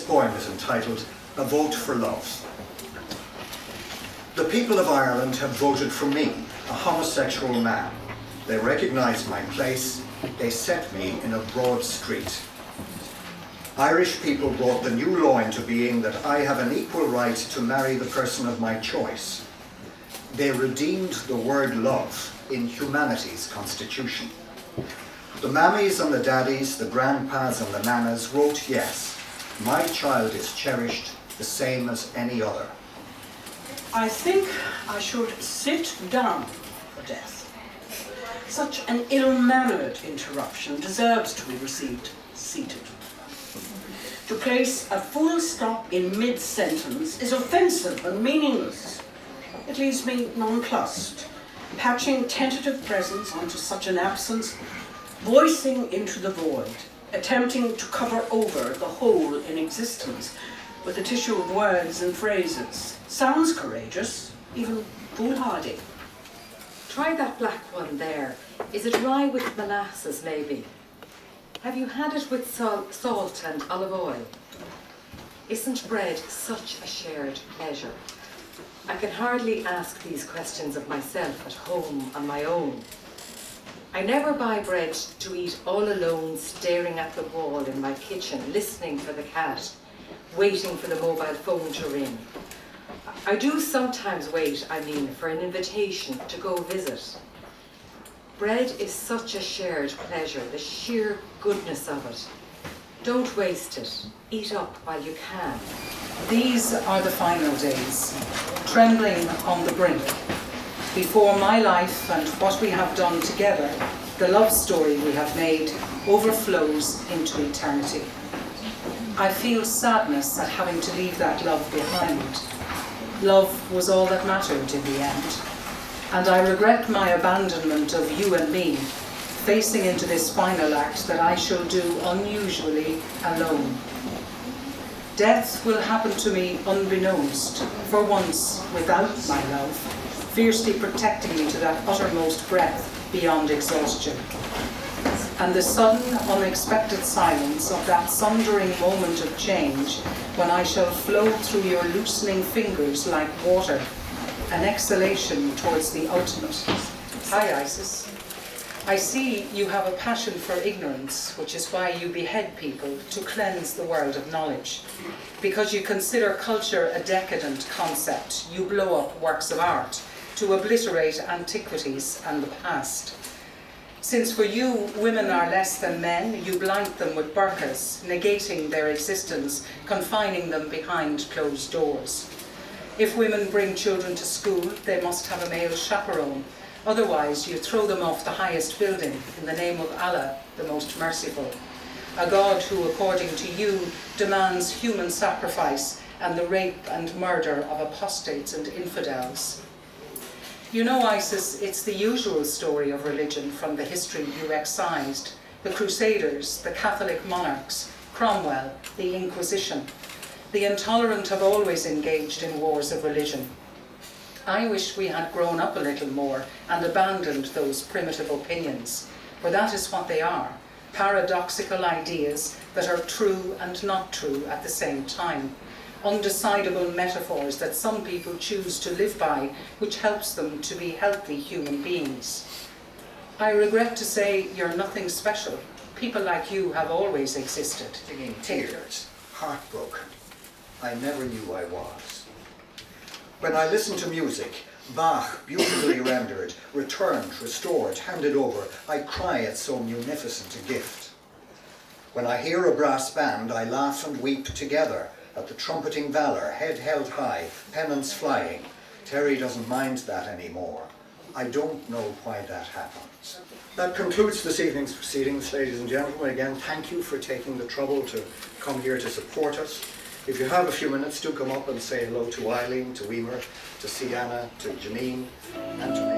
poem is entitled A Vote for Love. The people of Ireland have voted for me, a homosexual man. They recognised my place. They set me in a broad street. Irish people brought the new law into being that I have an equal right to marry the person of my choice. They redeemed the word love in humanity's constitution. The mammies and the daddies, the grandpas and the nanas wrote yes. My child is cherished the same as any other. I think I should sit down for death. Such an ill-mannered interruption deserves to be received seated. To place a full stop in mid-sentence is offensive and meaningless. It leaves me nonplussed, patching tentative presence onto such an absence, voicing into the void, attempting to cover over the hole in existence with a tissue of words and phrases. Sounds courageous, even foolhardy. Try that black one there. Is it rye with molasses, maybe? Have you had it with salt and olive oil? Isn't bread such a shared pleasure? I can hardly ask these questions of myself at home on my own. I never buy bread to eat all alone, staring at the wall in my kitchen, listening for the cat, waiting for the mobile phone to ring. I do sometimes wait, for an invitation to go visit. Bread is such a shared pleasure, the sheer goodness of it. Don't waste it. Eat up while you can. These are the final days, trembling on the brink. Before my life and what we have done together, the love story we have made overflows into eternity. I feel sadness at having to leave that love behind. Love was all that mattered in the end. And I regret my abandonment of you and me, facing into this final act that I shall do unusually alone. Death will happen to me unbeknownst, for once without my love, fiercely protecting me to that uttermost breath beyond exhaustion. And the sudden, unexpected silence of that sundering moment of change when I shall flow through your loosening fingers like water, an exhalation towards the ultimate. Hi, Isis. I see you have a passion for ignorance, which is why you behead people to cleanse the world of knowledge. Because you consider culture a decadent concept, you blow up works of art to obliterate antiquities and the past. Since for you, women are less than men, you blank them with burqas, negating their existence, confining them behind closed doors. If women bring children to school, they must have a male chaperone. Otherwise, you throw them off the highest building in the name of Allah, the most merciful. A God who, according to you, demands human sacrifice and the rape and murder of apostates and infidels. You know, Isis, it's the usual story of religion from the history you excised. The Crusaders, the Catholic monarchs, Cromwell, the Inquisition. The intolerant have always engaged in wars of religion. I wish we had grown up a little more and abandoned those primitive opinions, for that is what they are, paradoxical ideas that are true and not true at the same time. Undecidable metaphors that some people choose to live by, which helps them to be healthy human beings. I regret to say you're nothing special. People like you have always existed. In tears, heartbroken. I never knew I was. When I listen to music, Bach, beautifully rendered, returned, restored, handed over, I cry at so munificent a gift. When I hear a brass band, I laugh and weep together at the trumpeting valor, head held high, pennants flying. Terry doesn't mind that anymore. I don't know why that happens. That concludes this evening's proceedings, ladies and gentlemen. Again, thank you for taking the trouble to come here to support us. If you have a few minutes, do come up and say hello to Eileen, to Emer, to Sienna, to Janine, and to